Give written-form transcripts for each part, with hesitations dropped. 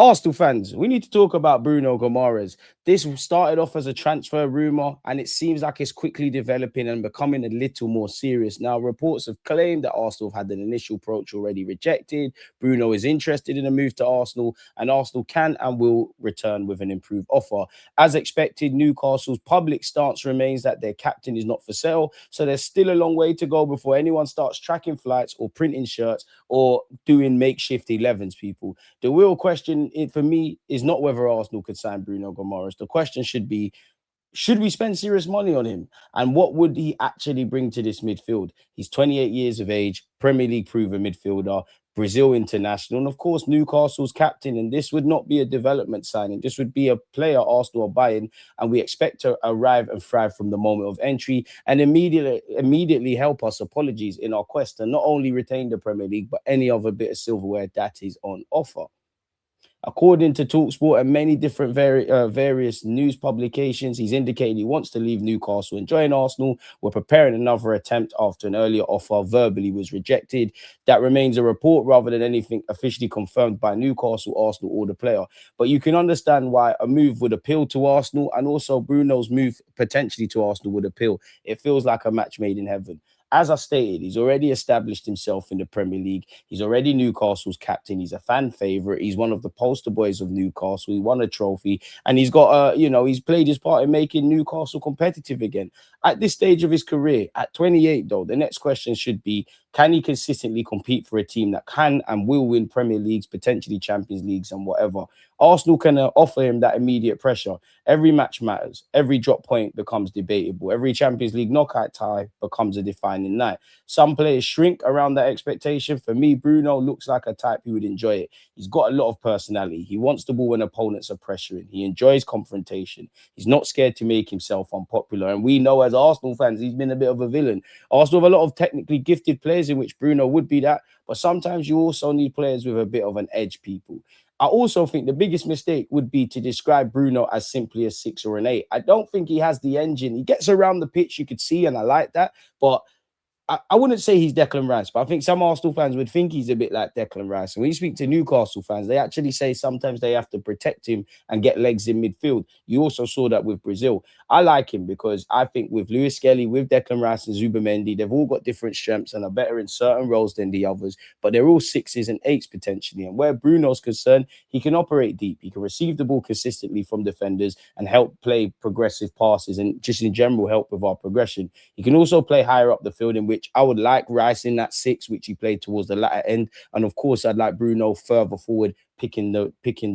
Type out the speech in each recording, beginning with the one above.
Arsenal fans, we need to talk about Bruno Guimarães. This started off as a transfer rumor, and it seems like it's quickly developing and becoming a little more serious. Now, reports have claimed that Arsenal have had an initial approach already rejected. Bruno is interested in a move to Arsenal, and Arsenal can and will return with an improved offer. As expected, Newcastle's public stance remains that their captain is not for sale, so there's still a long way to go before anyone starts tracking flights or printing shirts or doing makeshift 11s, people. The real question for me is not whether Arsenal could sign Bruno Guimarães. The question should be, should we spend serious money on him? And what would he actually bring to this midfield? He's 28 years of age, Premier League proven midfielder, Brazil international, and of course, Newcastle's captain. And this would not be a development signing. This would be a player Arsenal are buying, and we expect to arrive and thrive from the moment of entry and immediately help us, apologies, in our quest to not only retain the Premier League, but any other bit of silverware that is on offer. According to TalkSport and many different various news publications, he's indicated he wants to leave Newcastle and join Arsenal. We're preparing another attempt after an earlier offer verbally was rejected. That remains a report rather than anything officially confirmed by Newcastle, Arsenal, or the player. But you can understand why a move would appeal to Arsenal, and also Bruno's move potentially to Arsenal would appeal. It feels like a match made in heaven. As I stated, he's already established himself in the Premier League. He's already Newcastle's captain. He's a fan favourite. He's one of the poster boys of Newcastle. He won a trophy, and he's got he's played his part in making Newcastle competitive again. At this stage of his career, at 28, though, the next question should be, can he consistently compete for a team that can and will win Premier Leagues, potentially Champions Leagues and whatever? Arsenal can offer him that immediate pressure. Every match matters. Every drop point becomes debatable. Every Champions League knockout tie becomes a defining night. Some players shrink around that expectation. For me, Bruno looks like a type who would enjoy it. He's got a lot of personality. He wants the ball when opponents are pressuring. He enjoys confrontation. He's not scared to make himself unpopular. And we know as Arsenal fans, he's been a bit of a villain. Arsenal have a lot of technically gifted players in which Bruno would be that. But sometimes you also need players with a bit of an edge, people. I also think the biggest mistake would be to describe Bruno as simply a 6 or an 8. I don't think he has the engine. He gets around the pitch, you could see, and I like that. But I wouldn't say he's Declan Rice, but I think some Arsenal fans would think he's a bit like Declan Rice. And when you speak to Newcastle fans, they actually say sometimes they have to protect him and get legs in midfield. You also saw that with Brazil. I like him because I think with Lewis Skelly, with Declan Rice and Zubimendi, they've all got different strengths and are better in certain roles than the others, but they're all 6s and 8s potentially. And where Bruno's concerned, he can operate deep. He can receive the ball consistently from defenders and help play progressive passes and just in general help with our progression. He can also play higher up the field, in which I would like Rice in that 6, which he played towards the latter end. And of course, I'd like Bruno further forward, picking the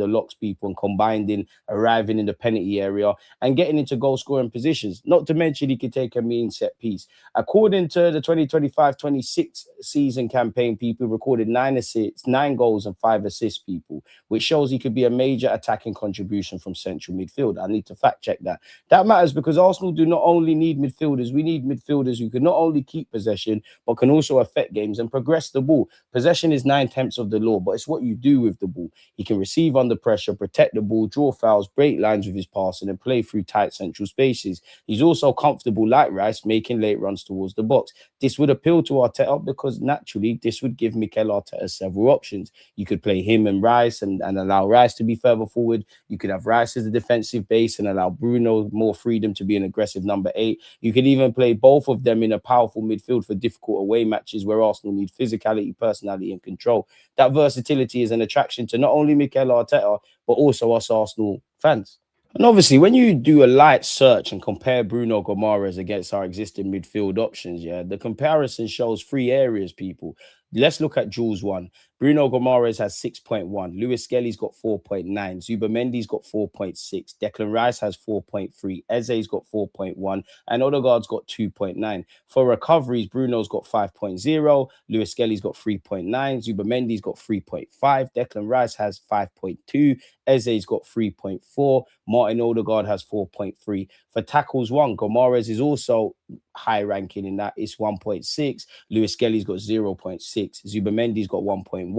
locks, people, and combining, arriving in the penalty area and getting into goal scoring positions. Not to mention he could take a mean set piece. According to the 2025-26 season campaign, people recorded 9 assists, 9 goals and 5 assists, people, which shows he could be a major attacking contribution from central midfield. I need to fact check that. That matters because Arsenal do not only need midfielders, we need midfielders who can not only keep possession, but can also affect games and progress the ball. Possession is 9/10 of the law, but it's what you do with the ball. He can receive under pressure, protect the ball, draw fouls, break lines with his passing, and play through tight central spaces. He's also comfortable, like Rice, making late runs towards the box. This would appeal to Arteta because naturally this would give Mikel Arteta several options. You could play him and Rice and allow Rice to be further forward. You could have Rice as a defensive base and allow Bruno more freedom to be an aggressive number 8. You could even play both of them in a powerful midfield for difficult away matches where Arsenal need physicality, personality, and control. That versatility is an attraction to not only Mikel Arteta, but also us Arsenal fans. And obviously, when you do a light search and compare Bruno Guimarães against our existing midfield options, the comparison shows 3 areas, people. Let's look at Jules 1. Bruno Guimarães has 6.1. Lewis Skelly's got 4.9. Zubimendi's got 4.6. Declan Rice has 4.3. Eze's got 4.1. And Ødegaard's got 2.9. For recoveries, Bruno's got 5.0. Lewis Skelly's got 3.9. Zubimendi's got 3.5. Declan Rice has 5.2. Eze's got 3.4. Martin Ødegaard has 4.3. For tackles 1, Guimarães is also high ranking in that. It's 1.6. Lewis Skelly's got 0.6. Zubimendi's got 1.1.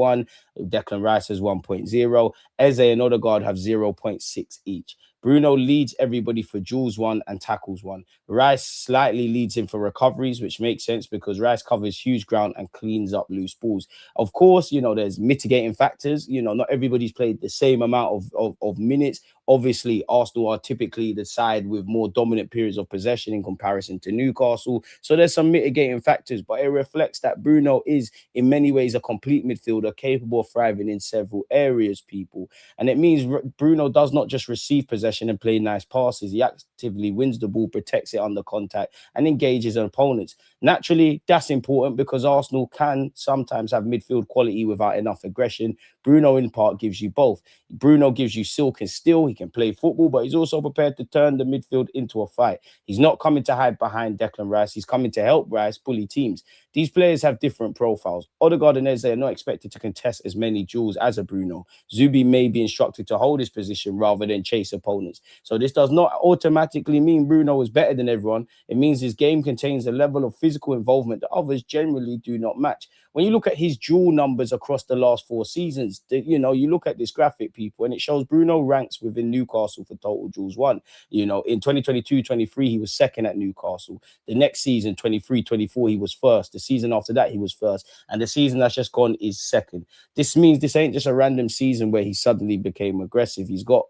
Declan Rice has 1.0. Eze and Ødegaard have 0.6 each. Bruno leads everybody for duels one and tackles one. Rice slightly leads him for recoveries, which makes sense because Rice covers huge ground and cleans up loose balls. Of course, there's mitigating factors. Not everybody's played the same amount of minutes. Obviously, Arsenal are typically the side with more dominant periods of possession in comparison to Newcastle. So there's some mitigating factors, but it reflects that Bruno is in many ways a complete midfielder capable of thriving in several areas, people. And it means Bruno does not just receive possession and play nice passes. He actively wins the ball, protects it under contact, and engages opponents. Naturally, that's important because Arsenal can sometimes have midfield quality without enough aggression. Bruno, in part, gives you both. Bruno gives you silk and steel. He can play football, but he's also prepared to turn the midfield into a fight. He's not coming to hide behind Declan Rice. He's coming to help Rice bully teams. These players have different profiles. Ødegaard and Eze are not expected to contest as many duels as a Bruno. Zubi may be instructed to hold his position rather than chase opponents. So this does not automatically mean Bruno is better than everyone. It means his game contains a level of physical involvement that others generally do not match. When you look at his duel numbers across the last 4 seasons, you look at this graphic, people, and it shows Bruno ranks within Newcastle for total duels won. In 2022-23, he was second at Newcastle. The next season, 23-24, he was first. The season after that, he was first. And the season that's just gone is second. This means this ain't just a random season where he suddenly became aggressive. He's got,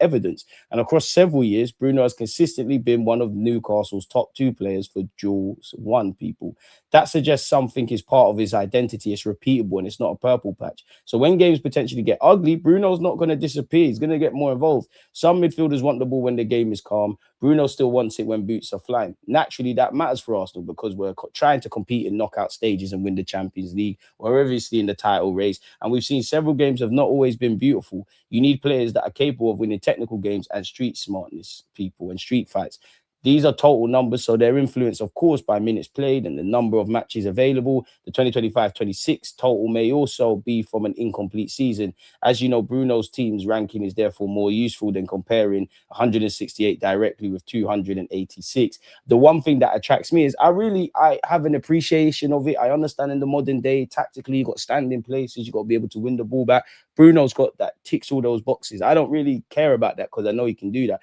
evidence. And across several years, Bruno has consistently been one of Newcastle's top 2 players for duels won, people. That suggests something is part of his identity. It's repeatable and it's not a purple patch. So when games potentially get ugly, Bruno's not going to disappear. He's going to get more involved. Some midfielders want the ball when the game is calm. Bruno still wants it when boots are flying. Naturally, that matters for Arsenal because we're trying to compete in knockout stages and win the Champions League. We're obviously in the title race. And we've seen several games have not always been beautiful. You need players that are capable of winning technical games and street smartness, people, and street fights. These are total numbers, so they're influenced, of course, by minutes played and the number of matches available. The 2025-26 total may also be from an incomplete season. As you know, Bruno's team's ranking is therefore more useful than comparing 168 directly with 286. The one thing that attracts me is I have an appreciation of it. I understand in the modern day, tactically, you've got standing places, you've got to be able to win the ball back. Bruno's got that, ticks all those boxes. I don't really care about that because I know he can do that.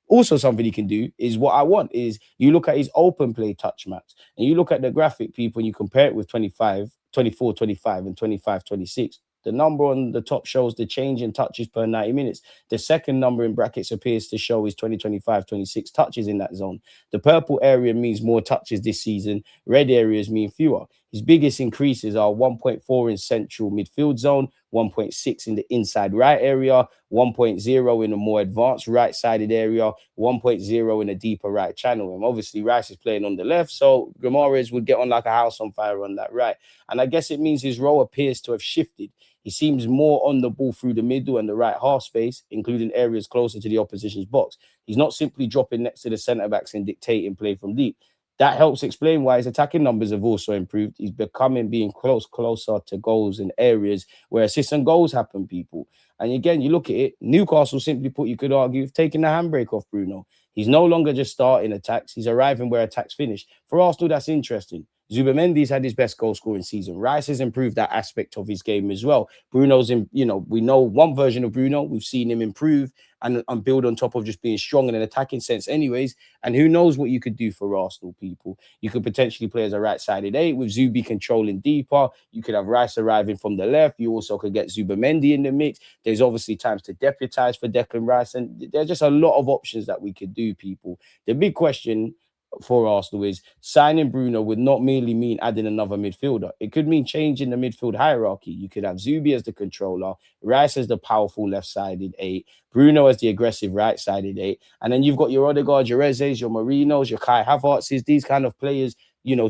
Also, something he can do is what I want is you look at his open play touch maps and you look at the graphic, people, and you compare it with 24-25 and 25-26. The number on the top shows the change in touches per 90 minutes. The second number in brackets appears to show is 20-25-26 touches in that zone. The purple area means more touches this season. Red areas mean fewer. His biggest increases are 1.4 in central midfield zone, 1.6 in the inside right area, 1.0 in a more advanced right-sided area, 1.0 in a deeper right channel. And obviously, Rice is playing on the left, so Guimarães would get on like a house on fire on that right. And I guess it means his role appears to have shifted. He seems more on the ball through the middle and the right half space, including areas closer to the opposition's box. He's not simply dropping next to the centre-backs and dictating play from deep. That helps explain why his attacking numbers have also improved. He's being closer to goals in areas where assists and goals happen, people. And again, you look at it, Newcastle, simply put, you could argue, have taken the handbrake off Bruno. He's no longer just starting attacks. He's arriving where attacks finish. For Arsenal, that's interesting. Zubimendi's had his best goal scoring season. Rice has improved that aspect of his game as well. Bruno's in, we know one version of Bruno. We've seen him improve and build on top of just being strong in an attacking sense anyways. And who knows what you could do for Arsenal, people. You could potentially play as a right-sided 8 with Zubi controlling deeper. You could have Rice arriving from the left. You also could get Zubimendi in the mix. There's obviously times to deputize for Declan Rice. And there's just a lot of options that we could do, people. The big question for Arsenal is signing Bruno would not merely mean adding another midfielder. It could mean changing the midfield hierarchy. You could have Zubi as the controller, Rice as the powerful left-sided 8, Bruno as the aggressive right-sided 8, and then you've got your Ødegaard, your Ezes, your Marinos, your Kai Havertzes, these kind of players,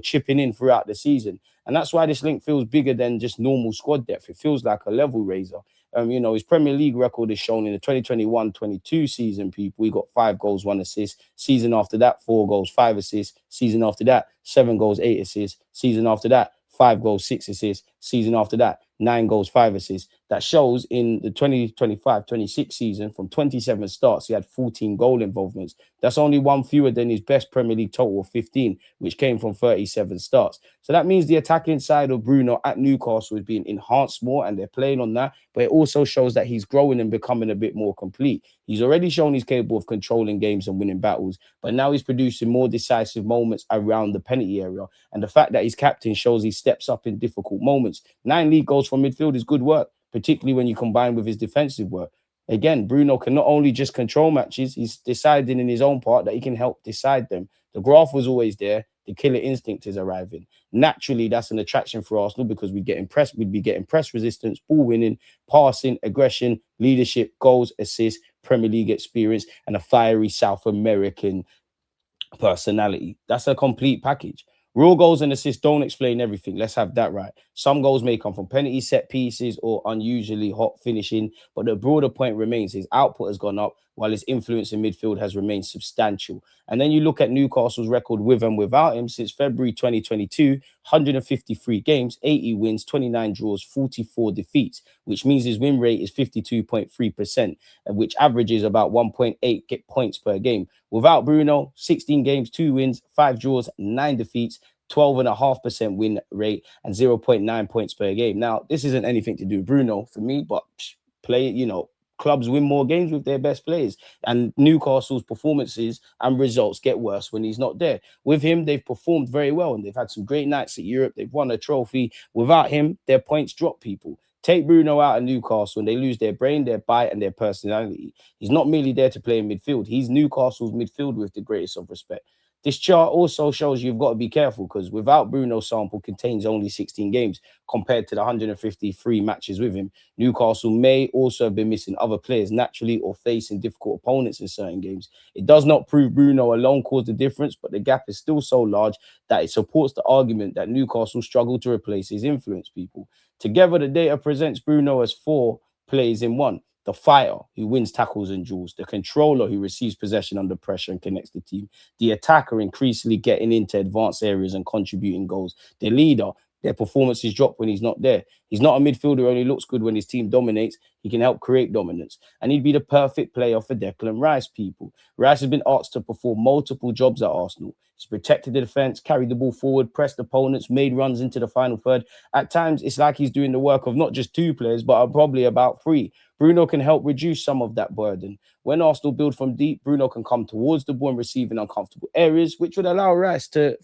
chipping in throughout the season. And that's why this link feels bigger than just normal squad depth. It feels like a level raiser. His Premier League record is shown in the 2021-22 season, people. He got 5 goals, 1 assist. Season after that, 4 goals, 5 assists. Season after that, 7 goals, 8 assists. Season after that, 5 goals, 6 assists. Season after that, 9 goals, 5 assists. that shows in the 2025-26 season, from 27 starts, he had 14 goal involvements. That's only one fewer than his best Premier League total of 15, which came from 37 starts. So that means the attacking side of Bruno at Newcastle is being enhanced more, and they're playing on that. But it also shows that he's growing and becoming a bit more complete. He's already shown he's capable of controlling games and winning battles, but now he's producing more decisive moments around the penalty area. And the fact that he's captain shows he steps up in difficult moments. 9 league goals from midfield is good work, particularly when you combine with his defensive work. Again, Bruno can not only just control matches, he's deciding in his own part that he can help decide them. The graph was always there. The killer instinct is arriving. Naturally, that's an attraction for Arsenal because we'd be getting press resistance, ball winning, passing, aggression, leadership, goals, assists, Premier League experience, and a fiery South American personality. That's a complete package. Raw goals and assists don't explain everything. Let's have that right. Some goals may come from penalty, set pieces, or unusually hot finishing, but the broader point remains his output has gone up while his influence in midfield has remained substantial. And then you look at Newcastle's record with and without him since February 2022, 153 games, 80 wins, 29 draws, 44 defeats, which means his win rate is 52.3%, which averages about 1.8 points per game. Without Bruno, 16 games, 2 wins, 5 draws, 9 defeats, 12.5% win rate, and 0.9 points per game. Now, this isn't anything to do with Bruno for me, but clubs win more games with their best players, and Newcastle's performances and results get worse when he's not there. With him, they've performed very well, and they've had some great nights at Europe. They've won a trophy. Without him, their points drop, people. Take Bruno out of Newcastle and they lose their brain, their bite, and their personality. He's not merely there to play in midfield. He's Newcastle's midfield with the greatest of respect. This chart also shows you've got to be careful because without Bruno's sample contains only 16 games compared to the 153 matches with him. Newcastle may also have been missing other players naturally or facing difficult opponents in certain games. It does not prove Bruno alone caused the difference, but the gap is still so large that it supports the argument that Newcastle struggled to replace his influence, people. Together, the data presents Bruno as 4 plays in one. The fighter who wins tackles and duels, the controller who receives possession under pressure and connects the team, the attacker increasingly getting into advanced areas and contributing goals, the leader, their performances drop when he's not there. He's not a midfielder who only looks good when his team dominates. He can help create dominance. And he'd be the perfect player for Declan Rice, people. Rice has been asked to perform multiple jobs at Arsenal. He's protected the defense, carried the ball forward, pressed opponents, made runs into the final third. At times, it's like he's doing the work of not just 2 players, but probably about 3. Bruno can help reduce some of that burden. When Arsenal build from deep, Bruno can come towards the ball and receive in uncomfortable areas, which would allow Rice to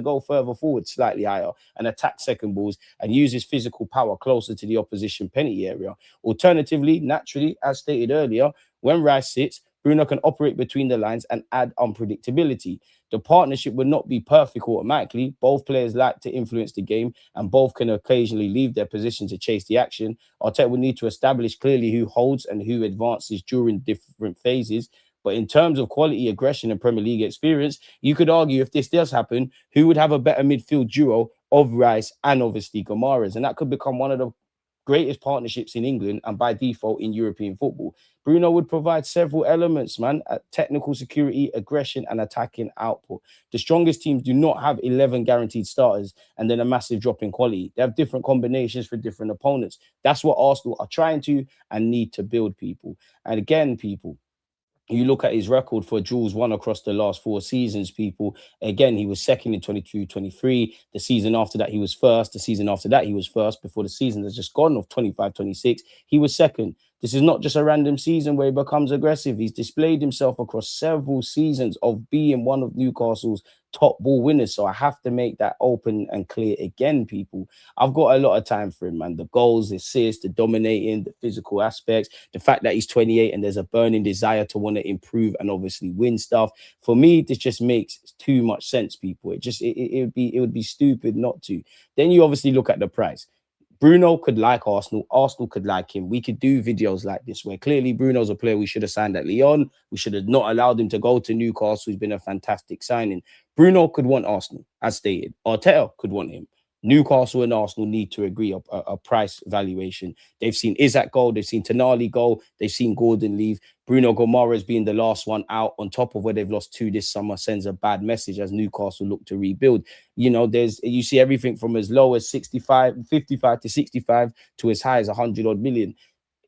go further forward, slightly higher, and attack second balls and use his physical power closer to the opposition penalty area. Alternatively, naturally, as stated earlier, when Rice sits, Bruno can operate between the lines and add unpredictability. The partnership would not be perfect automatically. Both players like to influence the game and both can occasionally leave their position to chase the action. Arteta would need to establish clearly who holds and who advances during different phases. But in terms of quality, aggression, and Premier League experience, you could argue if this does happen, who would have a better midfield duo of Rice and obviously Guimarães? And that could become one of the greatest partnerships in England and by default in European football. Bruno would provide several elements, man, technical security, aggression, and attacking output. The strongest teams do not have 11 guaranteed starters and then a massive drop in quality. They have different combinations for different opponents. That's what Arsenal are trying to and need to build, people. And again, people, you look at his record for duels won across the last 4 seasons, people. Again, he was second in 22-23. The season after that, he was first. The season after that, he was first. Before the season that's just gone of 25-26, he was second. This is not just a random season where he becomes aggressive. He's displayed himself across several seasons of being one of Newcastle's top ball winners. So I have to make that open and clear again, people. I've got a lot of time for him, man. The goals, the assists, the dominating, the physical aspects, the fact that he's 28 and there's a burning desire to want to improve and obviously win stuff. For me, this just makes too much sense, people. It would be stupid not to. Then you obviously look at the price. Bruno could like Arsenal. Arsenal could like him. We could do videos like this where clearly Bruno's a player we should have signed at Lyon. We should have not allowed him to go to Newcastle. He's been a fantastic signing. Bruno could want Arsenal, as stated. Arteta could want him. Newcastle and Arsenal need to agree a price valuation. They've seen Isaac go, they've seen Tonali go, they've seen Gordon leave. Bruno Guimarães being the last one out, on top of where they've lost two this summer, sends a bad message as Newcastle look to rebuild. You know, you see everything from as low as 55 to 65 to as high as 100 odd million.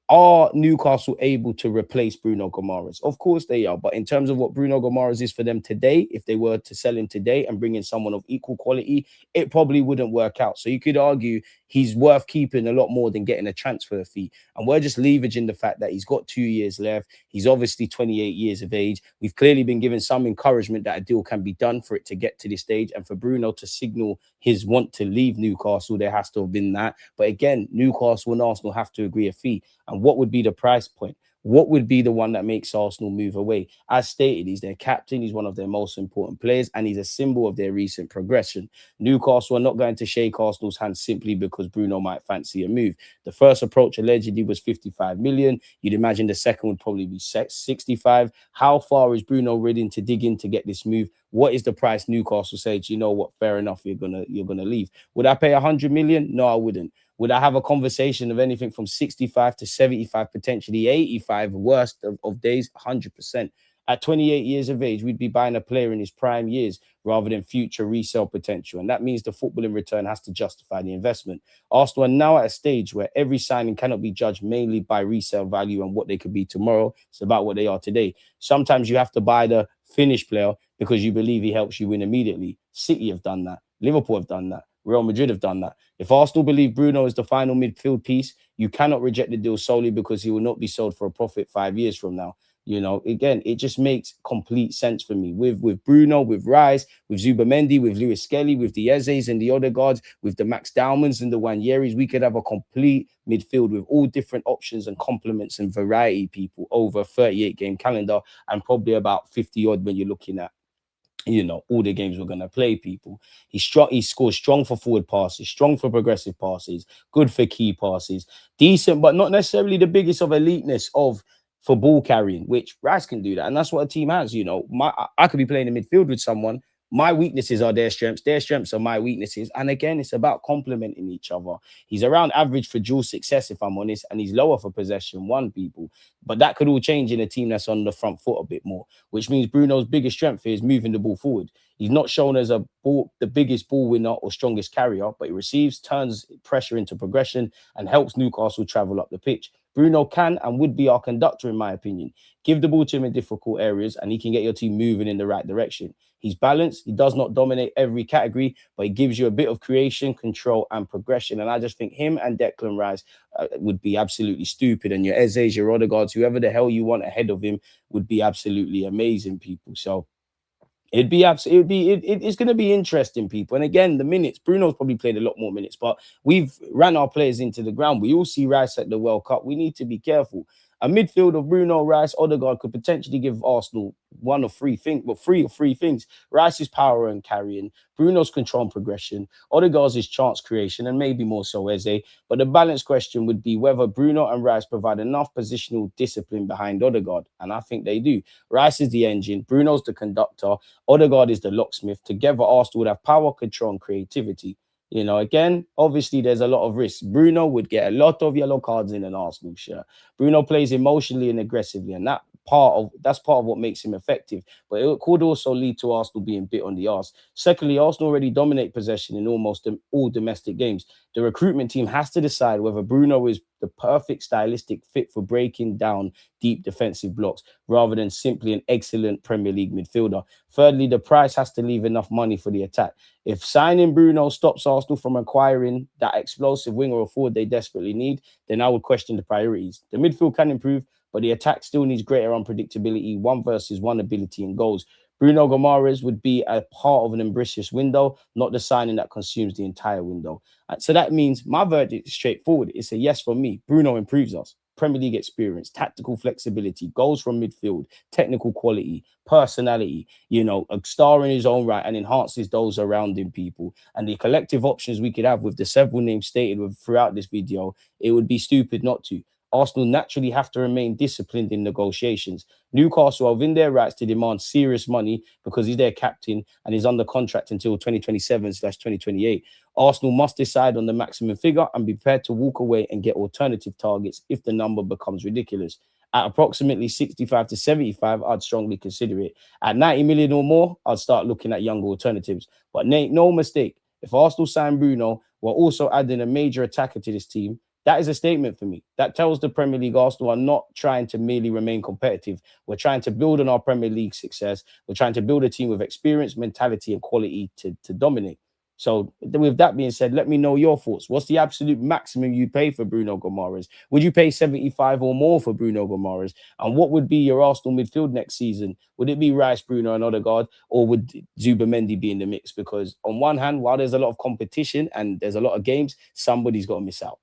Are Newcastle able to replace Bruno Guimarães? Of course they are. But in terms of what Bruno Guimarães is for them today, if they were to sell him today and bring in someone of equal quality, it probably wouldn't work out. So you could argue he's worth keeping a lot more than getting a transfer fee. And we're just leveraging the fact that he's got 2 years left. He's obviously 28 years of age. We've clearly been given some encouragement that a deal can be done for it to get to this stage. And for Bruno to signal his want to leave Newcastle, there has to have been that. But again, Newcastle and Arsenal have to agree a fee. And what would be the price point? What would be the one that makes Arsenal move away? As stated, he's their captain. He's one of their most important players, and he's a symbol of their recent progression. Newcastle are not going to shake Arsenal's hand simply because Bruno might fancy a move. The first approach allegedly was 55 million. You'd imagine the second would probably be 65. How far is Bruno willing to dig in to get this move? What is the price Newcastle say? Do you know what? Fair enough, you're gonna leave. Would I pay 100 million? No, I wouldn't. Would I have a conversation of anything from 65 to 75, potentially 85, worst of days? 100%. At 28 years of age, we'd be buying a player in his prime years rather than future resale potential. And that means the footballing return has to justify the investment. Arsenal are now at a stage where every signing cannot be judged mainly by resale value and what they could be tomorrow. It's about what they are today. Sometimes you have to buy the finished player because you believe he helps you win immediately. City have done that. Liverpool have done that. Real Madrid have done that. If Arsenal believe Bruno is the final midfield piece, you cannot reject the deal solely because he will not be sold for a profit 5 years from now. You know, again, it just makes complete sense for me. With Bruno, with Rice, with Zubimendi, with Lewis Skelly, with the Ezes and the Ødegaards, with the Max Daumans and the Wanyeris, we could have a complete midfield with all different options and complements and variety people over a 38-game calendar, and probably about 50 odd when you're looking at, you know, all the games we're going to play, people. He's strong. He scores strong for forward passes, strong for progressive passes, good for key passes, decent, but not necessarily the biggest of eliteness of for ball carrying, which Rice can do that. And that's what a team has. You know, I could be playing in midfield with someone. My weaknesses are their strengths are my weaknesses. And again, it's about complementing each other. He's around average for dual success, if I'm honest, and he's lower for possession one, people. But that could all change in a team that's on the front foot a bit more, which means Bruno's biggest strength is moving the ball forward. He's not shown as the biggest ball winner or strongest carrier, but he receives, turns pressure into progression, and helps Newcastle travel up the pitch. Bruno can and would be our conductor, in my opinion. Give the ball to him in difficult areas, and he can get your team moving in the right direction. He's balanced. He does not dominate every category, but he gives you a bit of creation, control, and progression. And I just think him and Declan Rice would be absolutely stupid. And your Ezes, your Ødegaards, whoever the hell you want ahead of him would be absolutely amazing, people. So it's going to be interesting, people. And again, the minutes, Bruno's probably played a lot more minutes, but we've ran our players into the ground. We all see Rice at the World Cup. We need to be careful. A midfield of Bruno, Rice, Ødegaard could potentially give Arsenal one of three things, well, three things. Rice's power and carrying, Bruno's control and progression, Ødegaard's chance creation, and maybe more so Eze. But the balance question would be whether Bruno and Rice provide enough positional discipline behind Ødegaard. And I think they do. Rice is the engine, Bruno's the conductor, Ødegaard is the locksmith. Together, Arsenal would have power, control, and creativity. You know, again, obviously, there's a lot of risk. Bruno would get a lot of yellow cards in an Arsenal shirt. Bruno plays emotionally and aggressively, and that's part of what makes him effective. But it could also lead to Arsenal being bit on the arse. Secondly, Arsenal already dominate possession in almost all domestic games. The recruitment team has to decide whether Bruno is the perfect stylistic fit for breaking down deep defensive blocks rather than simply an excellent Premier League midfielder. Thirdly, the price has to leave enough money for the attack. If signing Bruno stops Arsenal from acquiring that explosive winger or forward they desperately need, then I would question the priorities. The midfield can improve, but the attack still needs greater unpredictability, 1-versus-1 ability and goals. Bruno Guimarães would be a part of an ambitious window, not the signing that consumes the entire window. So that means my verdict is straightforward. It's a yes for me. Bruno improves us. Premier League experience, tactical flexibility, goals from midfield, technical quality, personality, you know, a star in his own right, and enhances those around him, people. And the collective options we could have with the several names stated throughout this video, it would be stupid not to. Arsenal naturally have to remain disciplined in negotiations. Newcastle are within their rights to demand serious money because he's their captain and is under contract until 2027/2028. Arsenal must decide on the maximum figure and be prepared to walk away and get alternative targets if the number becomes ridiculous. At approximately 65 to 75, I'd strongly consider it. At 90 million or more, I'd start looking at younger alternatives. But make no mistake, if Arsenal sign Bruno, we're also adding a major attacker to this team. That is a statement for me. That tells the Premier League Arsenal are not trying to merely remain competitive. We're trying to build on our Premier League success. We're trying to build a team with experience, mentality, and quality to dominate. So, with that being said, let me know your thoughts. What's the absolute maximum you pay for Bruno Guimarães? Would you pay 75 or more for Bruno Guimarães? And what would be your Arsenal midfield next season? Would it be Rice, Bruno, and Ødegaard, or would Zubimendi be in the mix? Because on one hand, while there's a lot of competition and there's a lot of games, somebody's got to miss out.